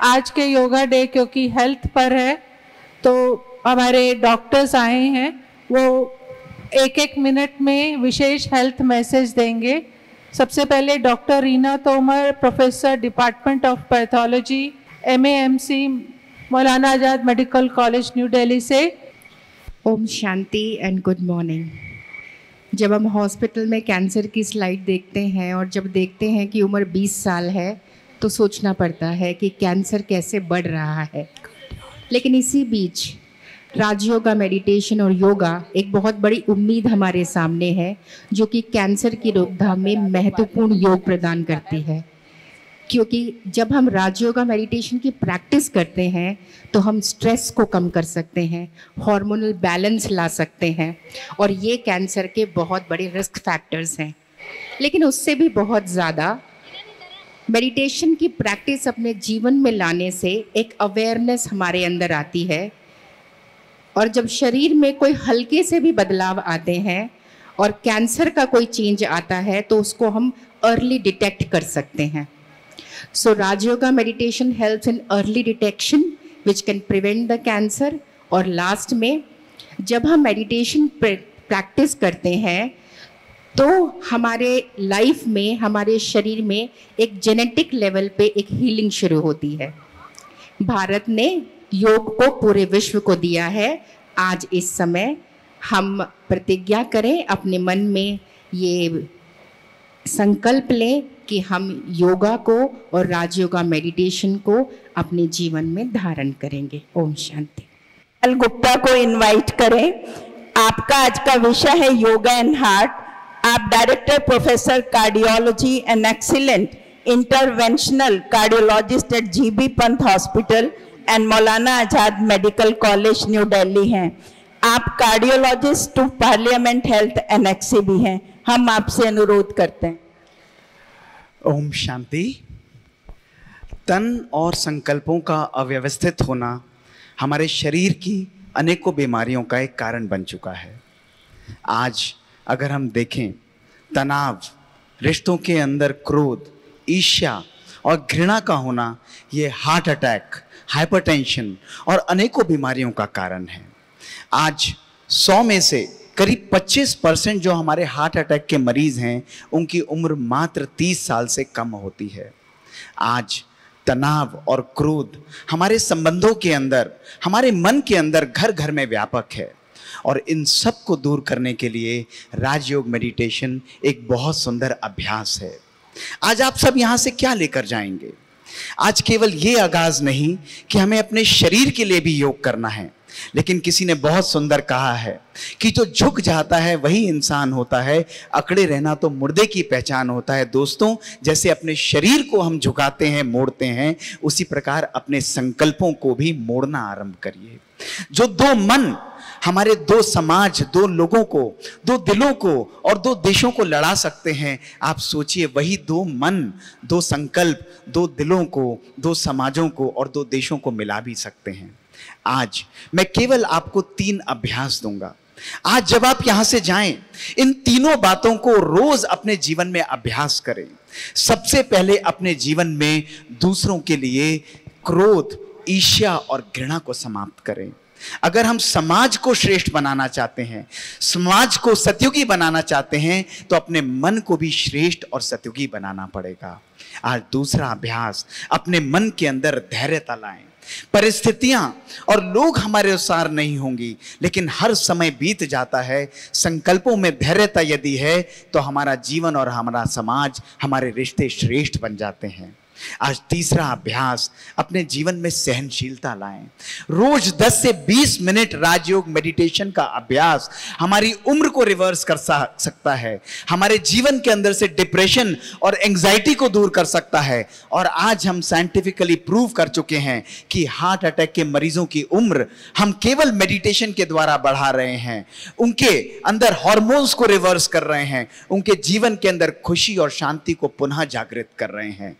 आज के योगा डे क्योंकि हेल्थ पर है, तो हमारे डॉक्टर्स आए हैं, वो एक एक मिनट में विशेष हेल्थ मैसेज देंगे। सबसे पहले doctor Reena Tomar, professor department of pathology, MAMC, Maulana Azad medical college new Delhi से। Om Shanti and good morning. जब हम हॉस्पिटल में कैंसर की स्लाइड देखते हैं और जब देखते हैं कि उम्र 20 साल है तो सोचना पड़ता है कि कैंसर कैसे बढ़ रहा है। लेकिन इसी बीच राजयोगा मेडिटेशन और योगा एक बहुत बड़ी उम्मीद हमारे सामने है, जो कि कैंसर की रोकथाम में महत्वपूर्ण योग प्रदान करती है। क्योंकि जब हम राजयोगा मेडिटेशन की प्रैक्टिस करते हैं तो हम स्ट्रेस को कम कर सकते हैं, हार्मोनल बैलेंस ला सकते हैं, और ये कैंसर के बहुत बड़े रिस्क फैक्टर्स हैं। लेकिन उससे भी बहुत ज़्यादा मेडिटेशन की प्रैक्टिस अपने जीवन में लाने से एक अवेयरनेस हमारे अंदर आती है, और जब शरीर में कोई हल्के से भी बदलाव आते हैं और कैंसर का कोई चेंज आता है तो उसको हम अर्ली डिटेक्ट कर सकते हैं। So Rajyoga meditation helps in early detection which can prevent the cancer. और लास्ट में जब हम मेडिटेशन प्रैक्टिस करते हैं तो हमारे लाइफ में, हमारे शरीर में एक जेनेटिक लेवल पे एक हीलिंग शुरू होती है। भारत ने योग को पूरे विश्व को दिया है। आज इस समय हम प्रतिज्ञा करें, अपने मन में ये संकल्प लें कि हम योगा को और राजयोगा मेडिटेशन को अपने जीवन में धारण करेंगे। ओम शांति। गुप्ता को इनवाइट करें। आपका आज का विषय है योगा एंड हार्ट। आप director professor cardiology and excellent interventional cardiologist at GB Pant hospital and Maulana Azad medical college new Delhi हैं। आप cardiologist to parliament health NXC भी हैं। हम आपसे अनुरोध करते हैं। ओम शांति। तन और संकल्पों का अव्यवस्थित होना हमारे शरीर की अनेकों बीमारियों का एक कारण बन चुका है। आज अगर हम देखें, तनाव, रिश्तों के अंदर क्रोध, ईर्ष्या और घृणा का होना, ये हार्ट अटैक, हाइपरटेंशन और अनेकों बीमारियों का कारण है। आज 100 में से करीब 25% जो हमारे हार्ट अटैक के मरीज हैं, उनकी उम्र मात्र 30 साल से कम होती है। आज तनाव और क्रोध हमारे संबंधों के अंदर, हमारे मन के अंदर घर घर में व्यापक है, और इन सब को दूर करने के लिए राजयोग मेडिटेशन एक बहुत सुंदर अभ्यास है। आज आप सब यहाँ से क्या लेकर जाएंगे? आज केवल ये आगाज नहीं कि हमें अपने शरीर के लिए भी योग करना है, लेकिन किसी ने बहुत सुंदर कहा है कि जो झुक जाता है वही इंसान होता है, अकड़े रहना तो मुर्दे की पहचान होता है। दोस्तों, जैसे अपने शरीर को हम झुकाते हैं, मोड़ते हैं, उसी प्रकार अपने संकल्पों को भी मोड़ना आरंभ करिए। जो दो मन हमारे दो समाज, दो लोगों को, दो दिलों को और दो देशों को लड़ा सकते हैं, आप सोचिए वही दो मन, दो संकल्प, दो दिलों को, दो समाजों को और दो देशों को मिला भी सकते हैं। आज मैं केवल आपको 3 अभ्यास दूंगा। आज जब आप यहां से जाएं, इन तीनों बातों को रोज अपने जीवन में अभ्यास करें। सबसे पहले अपने जीवन में दूसरों के लिए क्रोध, ईर्ष्या और घृणा को समाप्त करें। अगर हम समाज को श्रेष्ठ बनाना चाहते हैं, समाज को सतयुगी बनाना चाहते हैं, तो अपने मन को भी श्रेष्ठ और सतयुगी बनाना पड़ेगा। आज दूसरा अभ्यास, अपने मन के अंदर धैर्यता लाएं। परिस्थितियां और लोग हमारे अनुसार नहीं होंगी, लेकिन हर समय बीत जाता है। संकल्पों में धैर्यता यदि है तो हमारा जीवन और हमारा समाज, हमारे रिश्ते श्रेष्ठ बन जाते हैं। आज तीसरा अभ्यास, अपने जीवन में सहनशीलता लाएं। रोज 10 से 20 मिनट राजयोग मेडिटेशन का अभ्यास हमारी उम्र को रिवर्स कर सकता है, हमारे जीवन के अंदर से डिप्रेशन और एंजाइटी को दूर कर सकता है। और आज हम साइंटिफिकली प्रूव कर चुके हैं कि हार्ट अटैक के मरीजों की उम्र हम केवल मेडिटेशन के द्वारा बढ़ा रहे हैं, उनके अंदर हार्मोन्स को रिवर्स कर रहे हैं, उनके जीवन के अंदर खुशी और शांति को पुनः जागृत कर रहे हैं।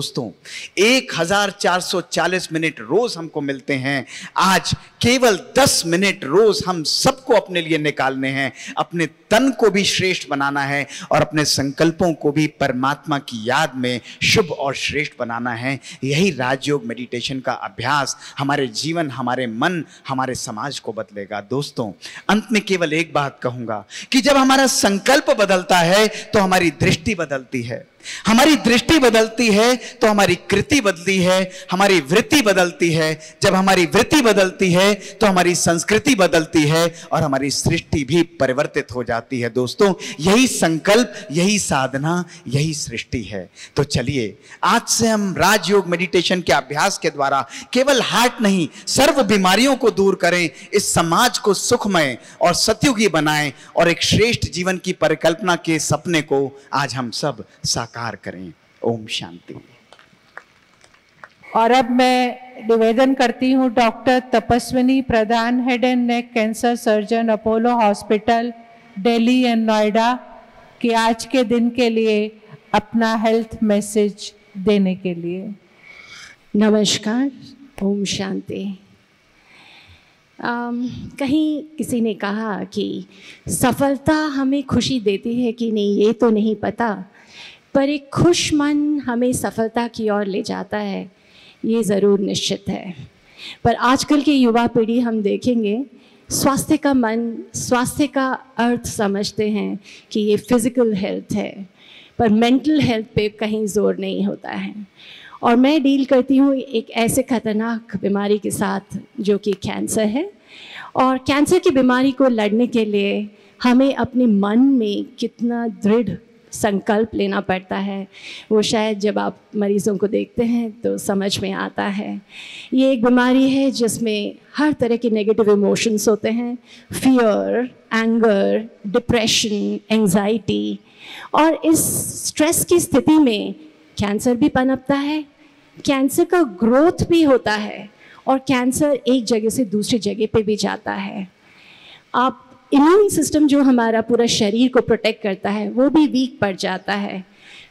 दोस्तों 1440 मिनट रोज हमको मिलते हैं। आज केवल 10 मिनट रोज हम सबको अपने लिए निकालने हैं। अपने तन को भी श्रेष्ठ बनाना है और अपने संकल्पों को भी परमात्मा की याद में शुभ और श्रेष्ठ बनाना है। यही राजयोग मेडिटेशन का अभ्यास हमारे जीवन, हमारे मन, हमारे समाज को बदलेगा। दोस्तों, अंत में केवल एक बात कहूंगा कि जब हमारा संकल्प बदलता है तो हमारी दृष्टि बदलती है। हमारी दृष्टि बदलती है तो हमारी कृति बदलती है, हमारी वृत्ति बदलती है। जब हमारी वृत्ति बदलती है तो हमारी संस्कृति बदलती है और हमारी सृष्टि भी परिवर्तित हो जाती है। दोस्तों, यही संकल्प, यही साधना, यही सृष्टि है। तो चलिए आज से हम राजयोग मेडिटेशन के अभ्यास के द्वारा केवल हार्ट नहीं, सर्व बीमारियों को दूर करें, इस समाज को सुखमय और सतयुगी बनाएं और एक श्रेष्ठ जीवन की परिकल्पना के सपने को आज हम सब साकार करें। ओम शांति। और अब मैं निवेदन करती हूँ doctor Tapaswini Pradhan, head and neck cancer surgeon, Apollo hospital, Delhi and Noida, कि आज के दिन के लिए अपना हेल्थ मैसेज देने के लिए। नमस्कार, ओम शांति। कहीं किसी ने कहा कि सफलता हमें खुशी देती है कि नहीं, ये तो नहीं पता, पर एक खुश मन हमें सफलता की ओर ले जाता है, ये ज़रूर निश्चित है। पर आजकल की युवा पीढ़ी हम देखेंगे स्वास्थ्य का मन, स्वास्थ्य का अर्थ समझते हैं कि ये फिज़िकल हेल्थ है, पर मेंटल हेल्थ पे कहीं ज़ोर नहीं होता है। और मैं डील करती हूँ एक ऐसे खतरनाक बीमारी के साथ जो कि कैंसर है। और कैंसर की बीमारी को लड़ने के लिए हमें अपने मन में कितना दृढ़ संकल्प लेना पड़ता है, वो शायद जब आप मरीज़ों को देखते हैं तो समझ में आता है। ये एक बीमारी है जिसमें हर तरह के नेगेटिव इमोशंस होते हैं, फियर, एंगर, डिप्रेशन, एंजाइटी। और इस स्ट्रेस की स्थिति में कैंसर भी पनपता है, कैंसर का ग्रोथ भी होता है और कैंसर एक जगह से दूसरी जगह पे भी जाता है। आप इम्यून सिस्टम जो हमारा पूरा शरीर को प्रोटेक्ट करता है वो भी वीक पड़ जाता है।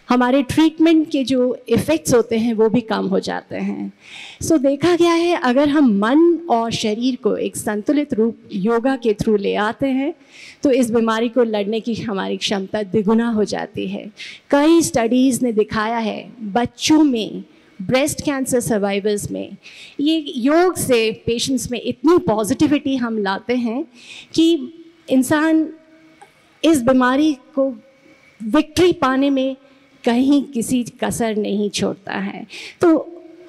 हमारे ट्रीटमेंट के जो इफ़ेक्ट्स होते हैं वो भी कम हो जाते हैं। सो देखा गया है अगर हम मन और शरीर को एक संतुलित रूप योगा के थ्रू ले आते हैं तो इस बीमारी को लड़ने की हमारी क्षमता द्विगुना हो जाती है। कई स्टडीज़ ने दिखाया है बच्चों में, ब्रेस्ट कैंसर सर्वाइवर्स में, ये योग से पेशेंट्स में इतनी पॉजिटिविटी हम लाते हैं कि इंसान इस बीमारी को विक्ट्री पाने में कहीं किसी कसर नहीं छोड़ता है। तो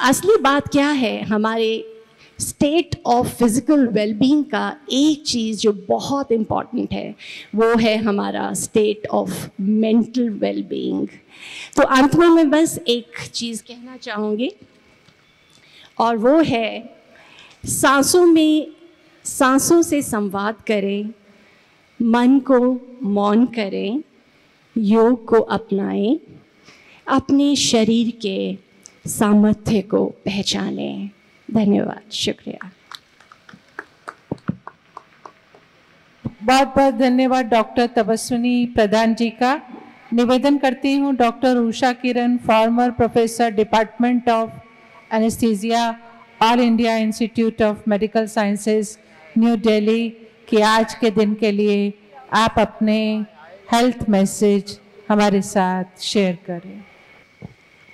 असली बात क्या है, हमारे स्टेट ऑफ फिज़िकल वेलबींग का एक चीज़ जो बहुत इम्पॉर्टेंट है वो है हमारा स्टेट ऑफ मेंटल वेलबींग। तो अंत में मैं बस एक चीज़ कहना चाहूँगी और वो है सांसों से संवाद करें, मन को मौन करें, योग को अपनाएं, अपने शरीर के सामर्थ्य को पहचानें। धन्यवाद, शुक्रिया। बहुत बहुत धन्यवाद डॉक्टर तपस्विनी प्रधान जी का। निवेदन करती हूँ doctor Usha Kiran, farmer professor, department of anaesthesia, all India institute of medical sciences, new Delhi, कि आज के दिन के लिए आप अपने हेल्थ मैसेज हमारे साथ शेयर करें।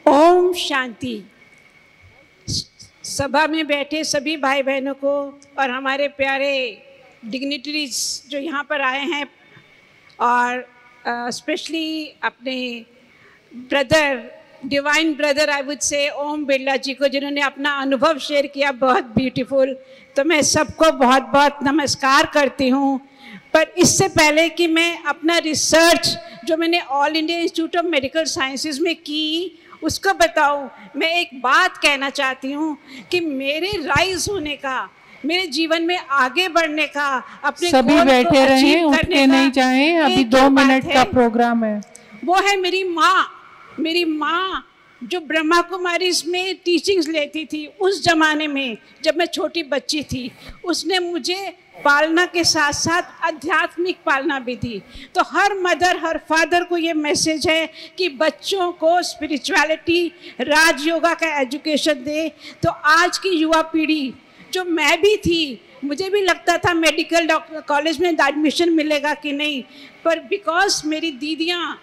ओम शांति। सभा में बैठे सभी भाई बहनों को और हमारे प्यारे डिग्निटरीज जो यहाँ पर आए हैं और स्पेशली अपने brother, divine brother I would say Om Birla जी को जिन्होंने अपना अनुभव शेयर किया, बहुत ब्यूटीफुल। तो मैं सबको बहुत बहुत नमस्कार करती हूँ। पर इससे पहले कि मैं अपना रिसर्च जो मैंने all India institute of medical sciences में की उसको बताऊँ, मैं एक बात कहना चाहती हूँ कि मेरे राइज होने का, मेरे जीवन में आगे बढ़ने का, अपने सभी बैठे रहें, उठ के नहीं जाएं, अभी 2 मिनट का प्रोग्राम है। वो है मेरी माँ जो ब्रह्मा कुमारी में टीचिंग्स लेती थी उस ज़माने में जब मैं छोटी बच्ची थी। उसने मुझे पालना के साथ साथ आध्यात्मिक पालना भी थी। तो हर मदर, हर फादर को ये मैसेज है कि बच्चों को स्पिरिचुअलिटी, राजयोगा का एजुकेशन दे। तो आज की युवा पीढ़ी, जो मैं भी थी, मुझे भी लगता था मेडिकल कॉलेज में एडमिशन मिलेगा कि नहीं, पर बिकॉज मेरी दीदियाँ,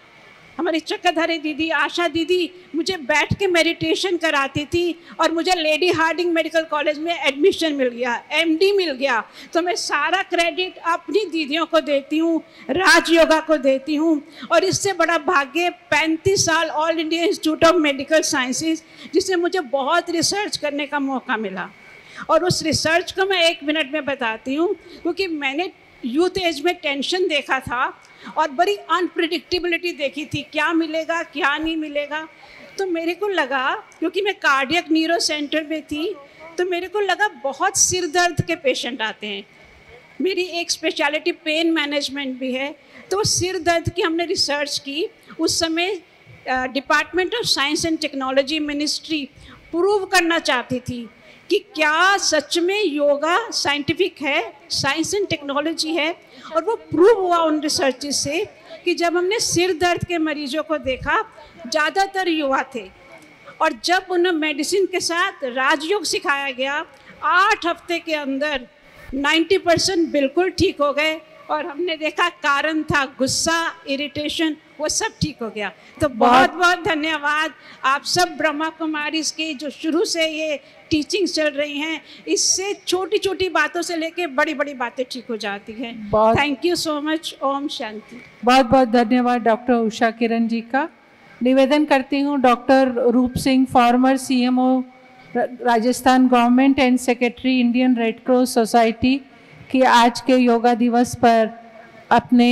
हमारी चक्रधारी दीदी, आशा दीदी मुझे बैठ के मेडिटेशन कराती थी और मुझे लेडी हार्डिंग मेडिकल कॉलेज में एडमिशन मिल गया, एमडी मिल गया। तो मैं सारा क्रेडिट अपनी दीदियों को देती हूँ, राजयोगा को देती हूँ। और इससे बड़ा भाग्य 35 साल all India institute of medical sciences, जिससे मुझे बहुत रिसर्च करने का मौका मिला। और उस रिसर्च को मैं 1 मिनट में बताती हूँ, क्योंकि मैंने यूथ एज में टेंशन देखा था और बड़ी अनप्रिडिक्टेबिलिटी देखी थी, क्या मिलेगा क्या नहीं मिलेगा। तो मेरे को लगा, क्योंकि मैं कार्डियक न्यूरो सेंटर में थी, तो मेरे को लगा बहुत सिर दर्द के पेशेंट आते हैं। मेरी एक स्पेशलिटी पेन मैनेजमेंट भी है। तो सिर दर्द की हमने रिसर्च की। उस समय department of science and technology ministry prove करना चाहती थी कि क्या सच में योगा साइंटिफिक है, साइंस एंड टेक्नोलॉजी है। और वो प्रूव हुआ उन रिसर्चेस से कि जब हमने सिर दर्द के मरीजों को देखा, ज़्यादातर युवा थे, और जब उन्हें मेडिसिन के साथ राजयोग सिखाया गया, 8 हफ्ते के अंदर 90% बिल्कुल ठीक हो गए। और हमने देखा कारण था गुस्सा, इरिटेशन, वो सब ठीक हो गया। तो बहुत बहुत धन्यवाद आप सब ब्रह्मा कुमारीज की, जो शुरू से ये टीचिंग चल रही हैं। इससे छोटी छोटी बातों से लेके बड़ी बड़ी बातें ठीक हो जाती हैं। Thank you so much. ओम शांति। बहुत बहुत धन्यवाद डॉक्टर उषा किरण जी का। निवेदन करती हूँ डॉक्टर रूप Singh, farmer CMO Rajasthan government and secretary Indian red cross society, कि आज के योगा दिवस पर अपने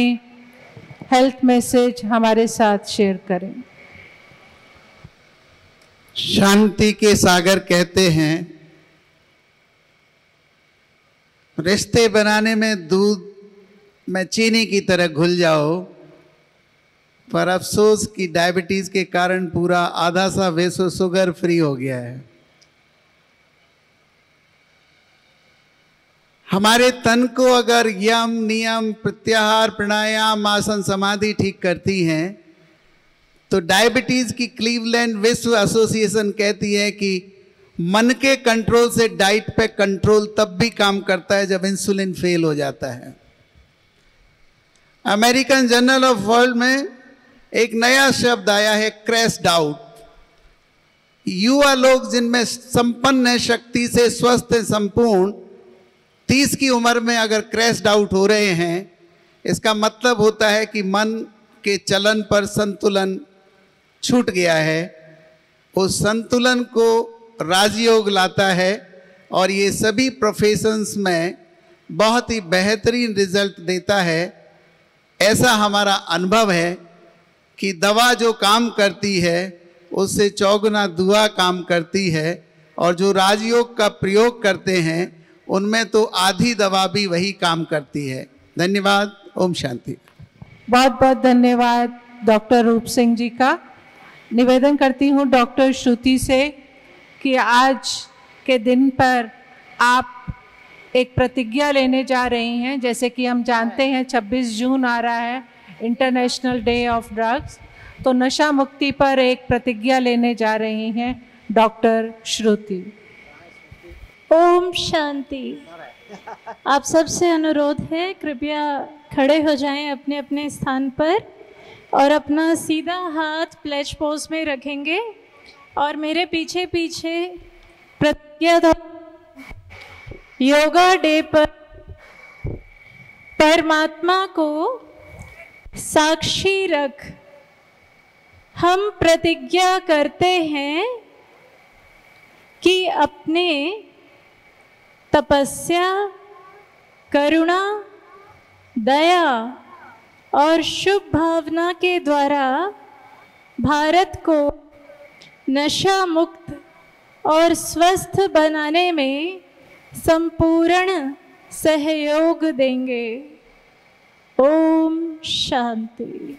हेल्थ मैसेज हमारे साथ शेयर करें। शांति के सागर कहते हैं, रिश्ते बनाने में दूध में चीनी की तरह घुल जाओ, पर अफसोस कि डायबिटीज के कारण पूरा आधा सा विश्व शुगर फ्री हो गया है। हमारे तन को अगर यम, नियम, प्रत्याहार, प्राणायाम, आसन, समाधि ठीक करती हैं, तो डायबिटीज की क्लीवलैंड विश्व एसोसिएशन कहती है कि मन के कंट्रोल से डाइट पे कंट्रोल तब भी काम करता है जब इंसुलिन फेल हो जाता है। अमेरिकन जर्नल ऑफ वर्ल्ड में एक नया शब्द आया है, क्रैश्ड आउट। युवा लोग जिनमें संपन्न है, शक्ति से स्वस्थ है, संपूर्ण, 30 की उम्र में अगर क्रैश्ड आउट हो रहे हैं, इसका मतलब होता है कि मन के चलन पर संतुलन छूट गया है। उस संतुलन को राजयोग लाता है और ये सभी प्रोफेशंस में बहुत ही बेहतरीन रिजल्ट देता है। ऐसा हमारा अनुभव है कि दवा जो काम करती है उससे चौगुना दुआ काम करती है, और जो राजयोग का प्रयोग करते हैं उनमें तो आधी दवा भी वही काम करती है। धन्यवाद। ओम शांति। बहुत बहुत धन्यवाद डॉक्टर रूप सिंह जी का। निवेदन करती हूँ डॉक्टर श्रुति से कि आज के दिन पर आप एक प्रतिज्ञा लेने जा रही हैं। जैसे कि हम जानते हैं 26 जून आ रहा है, इंटरनेशनल डे ऑफ ड्रग्स, तो नशा मुक्ति पर एक प्रतिज्ञा लेने जा रही हैं डॉक्टर श्रुति। ओम शांति। आप सबसे अनुरोध है, कृपया खड़े हो जाएं अपने अपने स्थान पर और अपना सीधा हाथ प्लेज पोज में रखेंगे और मेरे पीछे पीछे प्रतिज्ञा। योगा डे पर परमात्मा को साक्षी रख हम प्रतिज्ञा करते हैं कि अपने तपस्या, करुणा, दया और शुभ भावना के द्वारा भारत को नशा मुक्त और स्वस्थ बनाने में संपूर्ण सहयोग देंगे। ओम शांति।